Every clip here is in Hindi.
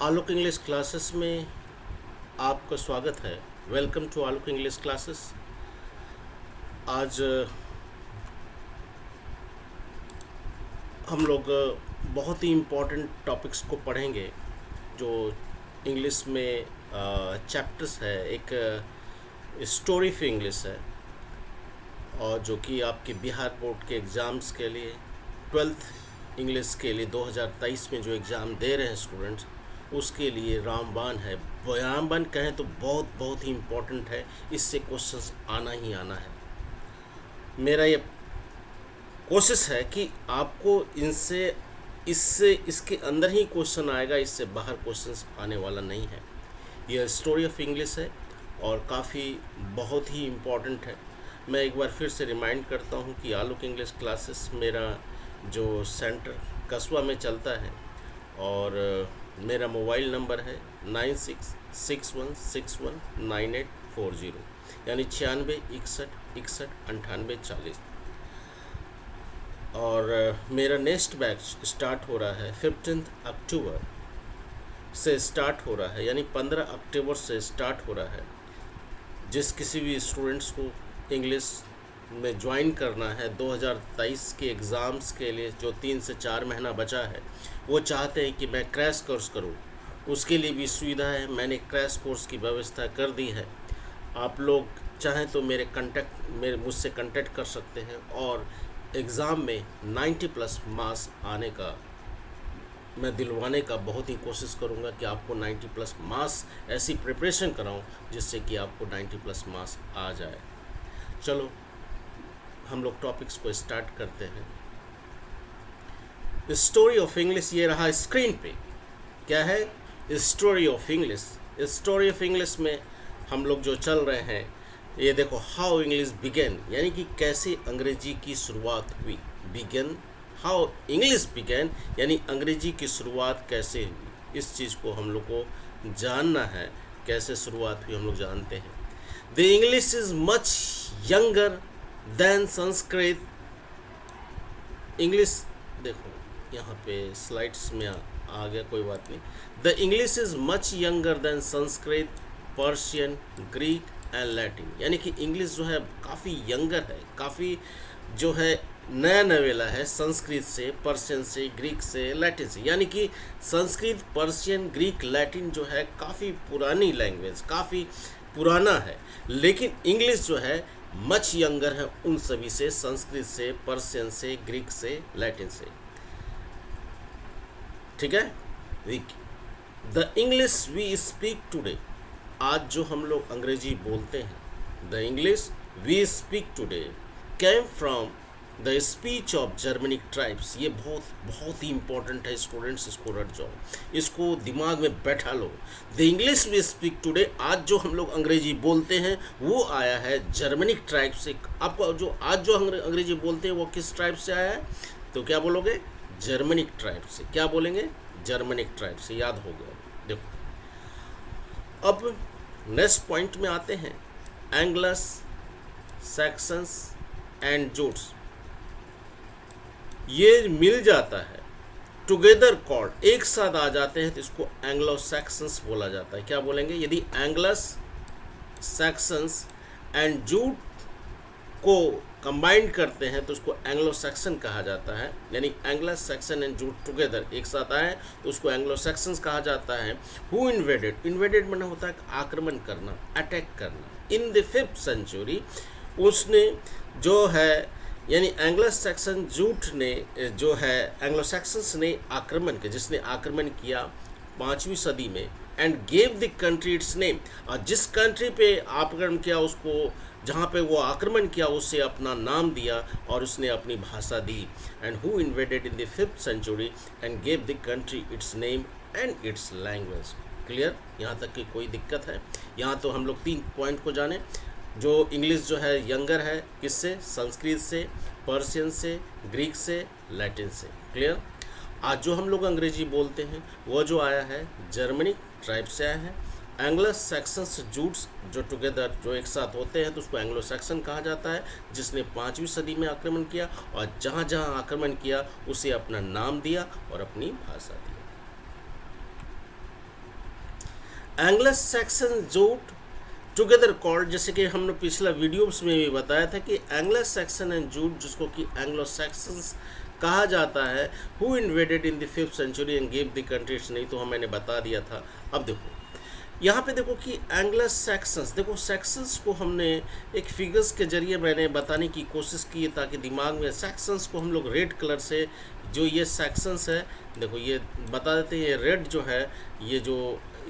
आलोक इंग्लिश क्लासेस में आपका स्वागत है। Welcome to Alok English classes. आज हम लोग बहुत ही इम्पोर्टेंट टॉपिक्स को पढ़ेंगे जो इंग्लिश में चैप्टर्स है। एक स्टोरी फॉर इंग्लिश है और जो कि आपके बिहार बोर्ड के एग्ज़ाम्स के लिए 12th इंग्लिश के लिए 2023 में जो एग्ज़ाम दे रहे हैं स्टूडेंट्स, उसके लिए रामबाण है। रामबाण कहें तो बहुत बहुत ही इम्पोर्टेंट है। इससे क्वेश्चंस आना ही आना है। मेरा ये कोशिश है कि आपको इनसे इससे इसके अंदर ही क्वेश्चन आएगा, इससे बाहर क्वेश्चंस आने वाला नहीं है। यह स्टोरी ऑफ इंग्लिश है और काफ़ी बहुत ही इम्पोर्टेंट है। मैं एक बार फिर से रिमाइंड करता हूँ कि आलोक इंग्लिश क्लासेस मेरा जो सेंटर कस्बा में चलता है और मेरा मोबाइल नंबर है 9661619840, यानी 9661619840। और मेरा नेक्स्ट बैच स्टार्ट हो रहा है 15 अक्टूबर से स्टार्ट हो रहा है, यानी 15 अक्टूबर से स्टार्ट हो रहा है। जिस किसी भी स्टूडेंट्स को इंग्लिश में ज्वाइन करना है 2023 के एग्ज़ाम्स के लिए, जो 3 से 4 महीना बचा है, वो चाहते हैं कि मैं क्रैश कोर्स करूं, उसके लिए भी सुविधा है। मैंने क्रैश कोर्स की व्यवस्था कर दी है। आप लोग चाहें तो मेरे मुझसे कांटेक्ट कर सकते हैं और एग्ज़ाम में 90+ मार्क्स आने का मैं दिलवाने का बहुत ही कोशिश करूंगा कि आपको 90+ मार्क्स ऐसी प्रिपरेशन कराऊं जिससे कि आपको 90+ मार्क्स आ जाए। चलो हम लोग टॉपिक्स को स्टार्ट करते हैं। स्टोरी ऑफ इंग्लिश ये रहा स्क्रीन पे। क्या है? Story of English. Story of English में हम लोग जो चल रहे हैं, ये देखो, हाउ इंग्लिश बिगेन, यानी कि कैसे अंग्रेजी की शुरुआत हुई। बिगेन, हाउ इंग्लिश बिगेन, यानी अंग्रेजी की शुरुआत कैसे हुई। इस चीज़ को हम लोग को जानना है, कैसे शुरुआत हुई हम लोग जानते हैं। The English is much younger than Sanskrit. English देखो, यहाँ पे स्लाइड्स में आ गया, कोई बात नहीं। The English is much younger than Sanskrit, Persian, Greek and Latin, यानी कि इंग्लिश जो है काफ़ी यंगर है, काफ़ी जो है नया नवेला है संस्कृत से, पर्शियन से, ग्रीक से, लैटिन से। यानी कि संस्कृत, पर्शियन, ग्रीक, लैटिन जो है काफ़ी पुरानी लैंग्वेज, काफ़ी पुराना है। लेकिन इंग्लिश जो है मच यंगर है उन सभी से, संस्कृत से, पर्शियन से, ग्रीक से, लैटिन से। ठीक है। The English we speak today, आज जो हम लोग अंग्रेजी बोलते हैं, the English we speak today came from the speech of Germanic tribes. ये बहुत बहुत ही इंपॉर्टेंट है स्टूडेंट्स, इसको रट जाओ, इसको दिमाग में बैठा लो। The English we speak today, आज जो हम लोग अंग्रेजी बोलते हैं वो आया है जर्मनिक ट्राइब से। आपको जो आज जो अंग्रेजी बोलते हैं वो किस ट्राइब से आया है? तो क्या बोलोगे? जर्मनिक ट्राइब से। क्या बोलेंगे? जर्मनिक ट्राइब से। याद हो गया। देखो, अब नेक्स्ट पॉइंट में आते हैं। एंग्लस, सैक्सन्स एंड जूट्स, ये मिल जाता है, टुगेदर कॉल्ड, एक साथ आ जाते हैं तो इसको एंग्लो सैक्सन्स बोला जाता है। क्या बोलेंगे? यदि एंग्लस, सैक्सन्स एंड जूट को कंबाइंड करते हैं तो उसको एंग्लो सैक्सन कहा जाता है। यानी एंग्लस, सैक्सन एंड जूट टुगेदर एक साथ आए तो उसको एंग्लो सैक्सन्स कहा जाता है। हु इन्वेडेड, इन्वेडेड माने होता है आक्रमण करना, अटैक करना। इन द 5th सेंचुरी, उसने जो है, यानी एंग्लो सैक्सन जूट ने जो है, एंग्लो सैक्सन्स ने आक्रमण किया, जिसने आक्रमण किया 5वीं सदी में, and gave the country its name, और जिस कंट्री पे आक्रमण किया उसको, जहाँ पे वो आक्रमण किया उसे अपना नाम दिया और उसने अपनी भाषा दी। And who invaded in the 5th century and gave the country its name and its language. Clear? यहाँ तक की कोई दिक्कत है? यहाँ तो हम लोग 3 पॉइंट को जाने। जो इंग्लिश जो है यंगर है किससे? संस्कृत से, पर्शियन से, ग्रीक से, लैटिन से। क्लियर? आज जो हम लोग अंग्रेजी बोलते हैं वो जो आया है जर्मनिक ट्राइब से आया है। एंग्लो सैक्सन्स जूट्स जो टुगेदर जो एक साथ होते हैं तो उसको एंग्लो सैक्सन कहा जाता है, जिसने 5वीं सदी में आक्रमण किया और जहाँ जहाँ आक्रमण किया उसे अपना नाम दिया और अपनी भाषा दी। Anglo Saxon Jute together called, जैसे कि हमने पिछला वीडियोस में भी बताया था कि एंग्लो सैक्सन एंड जूट, जिसको कि एंग्लो सैक्सन्स कहा जाता है, who invaded in the 5th century and gave the countries, नहीं तो मैंने बता दिया था। अब देखो यहाँ पे देखो कि एंग्लो सैक्सन्स, देखो सैक्सन्स को हमने एक फिगर्स के जरिए मैंने बताने की कोशिश की ताकि दिमाग में सैक्सन्स को हम लोग रेड कलर से, जो ये सैक्सन्स है देखो ये बता देते हैं, ये रेड जो है ये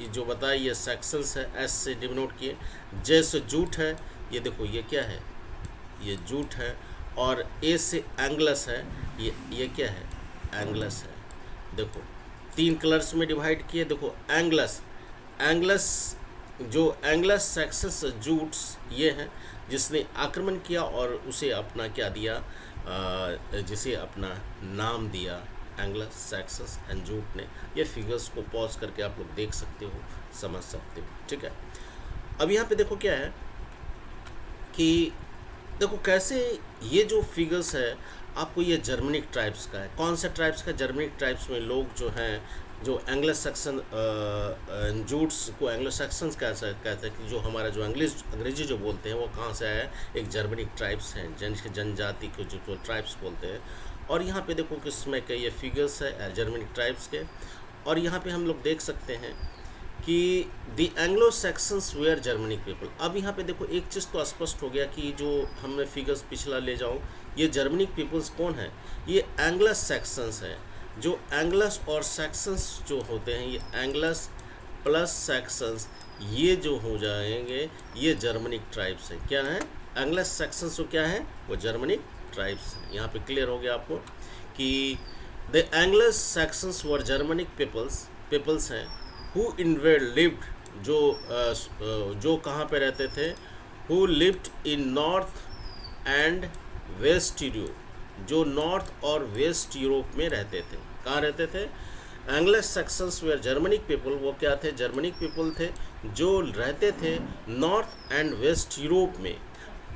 जो बताए ये सैक्सन्स है, एस से डिनोट किए, जे से जूट है, ये देखो ये क्या है, ये जूट है, और ए से एंग्लस है, ये क्या है, एंग्लस है। देखो 3 कलर्स में डिवाइड किए, देखो एंग्लस जो एंग्लस सैक्सस जूट्स ये हैं जिसने आक्रमण किया और उसे अपना क्या दिया, जिसे अपना नाम दिया एंग्लस सैक्सस एंड जूट ने। ये फिगर्स को पॉज करके आप लोग देख सकते हो, समझ सकते हो, ठीक है। अब यहाँ पे देखो क्या है कि देखो कैसे ये जो फिगर्स है आपको ये जर्मनिक ट्राइब्स का है। कौन से ट्राइब्स का? जर्मनिक ट्राइब्स में लोग जो हैं, जो एंग्लो सैक्सन जूट्स को एंग्लो सैक्सन्स कहते हैं कि जो हमारा जो अंग्रेजी जो बोलते हैं वो कहाँ से आया है, एक जर्मनिक ट्राइब्स हैं, जनजाति को जो ट्राइब्स बोलते हैं। और यहाँ पे देखो कि इसमें के ये फिगर्स है जर्मनिक ट्राइब्स के, और यहाँ पे हम लोग देख सकते हैं कि the Anglo Saxons were Germanic people. अब यहाँ पे देखो एक चीज़ तो स्पष्ट हो गया कि जो हमने फिगर्स पिछला ले जाऊँ, ये जर्मनिक पीपल्स कौन है, ये एंग्लो सैक्सन्स है। जो एंग्लस और सैक्सन्स जो होते हैं, ये एंग्लस प्लस सैक्सन्स, ये जो हो जाएंगे ये जर्मनिक ट्राइब्स हैं। क्या है? एंग्लस सैक्सन्स तो क्या है, वो जर्मनिक ट्राइब्स हैं। यहाँ पे क्लियर हो गया आपको कि the Angles Saxons were Germanic peoples हैं हु इनवेड लिव्ड, जो कहाँ पे रहते थे, who lived in north and west Europe, जो नॉर्थ और वेस्ट यूरोप में रहते थे। कहाँ रहते थे? Anglo Saxons were Germanic people, वो क्या थे? जर्मनिक पीपल थे जो रहते थे नॉर्थ एंड वेस्ट यूरोप में।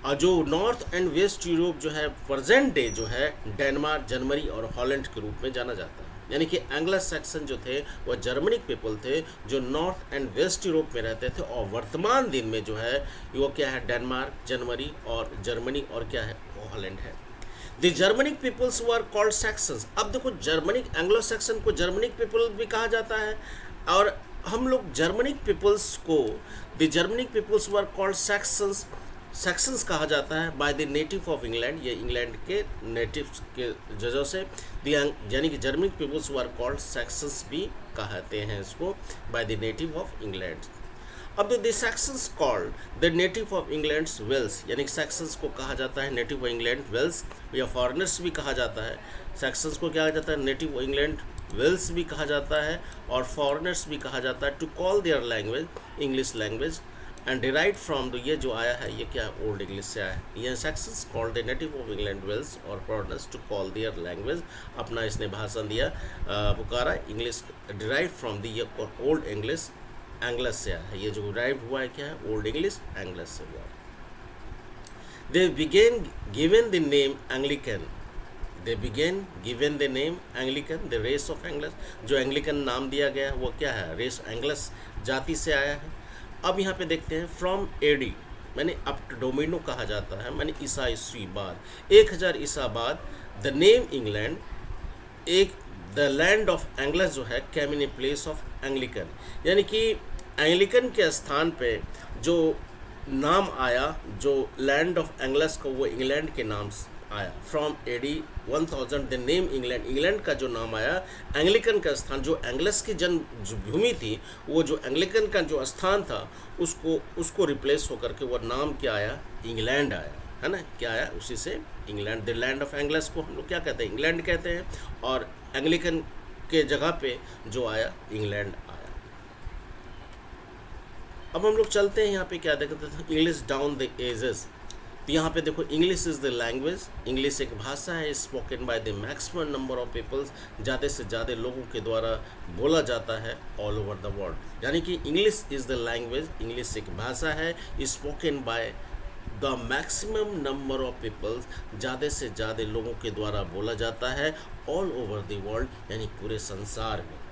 और जो नॉर्थ एंड वेस्ट यूरोप जो है प्रेजेंट डे जो है डेनमार्क, जर्मनी और हॉलैंड के रूप में जाना जाता है। यानी कि एंग्लो सैक्सन जो थे वो जर्मनिक पीपल थे जो नॉर्थ एंड वेस्ट यूरोप में रहते थे, और वर्तमान दिन में जो है वो क्या है, डेनमार्क, जर्मनी और क्या है, वो हॉलैंड है। The Germanic peoples were called Saxons. अब देखो जर्मनिक, एंग्लो सैक्सन को जर्मनिक पीपल भी कहा जाता है, और हम लोग जर्मनिक पीपल्स को the Germanic peoples were called Saxons कहा जाता है by the native of England, ये इंग्लैंड के नेटिव्स के वजह से, यानी कि Germanic peoples were called Saxons भी कहते हैं इसको by the native of England. अब the Saxons called the native of England Wales, यानी सैक्सन्स को कहा जाता है नेटिव ऑफ इंग्लैंड वेल्स, या फॉरेनर्स भी कहा जाता है। सैक्सन्स को क्या कहा जाता है? नेटिव ऑफ इंग्लैंड वेल्स भी कहा जाता है, और फॉरेनर्स भी कहा जाता है। To call their language English language and derive from the, ये जो आया है ये क्या है, ओल्ड इंग्लिश से आया है। ये Saxons called the native of England Wales और foreigners to call their language, अपना इसने भाषण दिया, पुकारा, English derive from the old English, Angles से आया है। ये जो डिराइव हुआ है क्या है, ओल्ड इंग्लिश, एंग्लस से हुआ। They began given the name Anglican, the race of Angles, जो एंग्लिकन नाम दिया गया है वो क्या है, रेस एंग्लस जाति से आया है। अब यहाँ पे देखते हैं फ्रॉम एडी, मैंने अप टू डोमिनो कहा जाता है, मैंने ईसा ईस्वी बाद 1000 ईसा बाद, द नेम इंग्लैंड, एक द लैंड ऑफ एंग्लस जो है came in a place of Anglican, यानी कि एंग्लिकन के स्थान पे जो नाम आया, जो लैंड ऑफ एंग्लस को, वो इंग्लैंड के नाम आया। From AD 1000 the name England, England का जो नाम आया, एंग्लिकन का स्थान, जो एंग्लस की जन्मभूमि थी, वो जो एंग्लिकन का जो स्थान था उसको रिप्लेस होकर के वो नाम क्या आया, इंग्लैंड आया, है ना। क्या आया, उसी से इंग्लैंड, द लैंड ऑफ एंग्लस को हम लोग क्या कहते हैं, इंग्लैंड कहते हैं, और एंग्लिकन के जगह पे जो आया, इंग्लैंड आया। अब हम लोग चलते हैं यहाँ पे, क्या देखते थे, इंग्लिश डाउन द एजेस। तो यहाँ पे देखो, English is the language, English एक भाषा है, spoken by the maximum number of peoples, ज़्यादा से ज़्यादा लोगों के द्वारा बोला जाता है ऑल ओवर द वर्ल्ड। यानी कि English is the language, English एक भाषा है, spoken by the maximum number of peoples, ज़्यादा से ज़्यादा लोगों के द्वारा बोला जाता है ऑल ओवर द वर्ल्ड, यानी पूरे संसार में।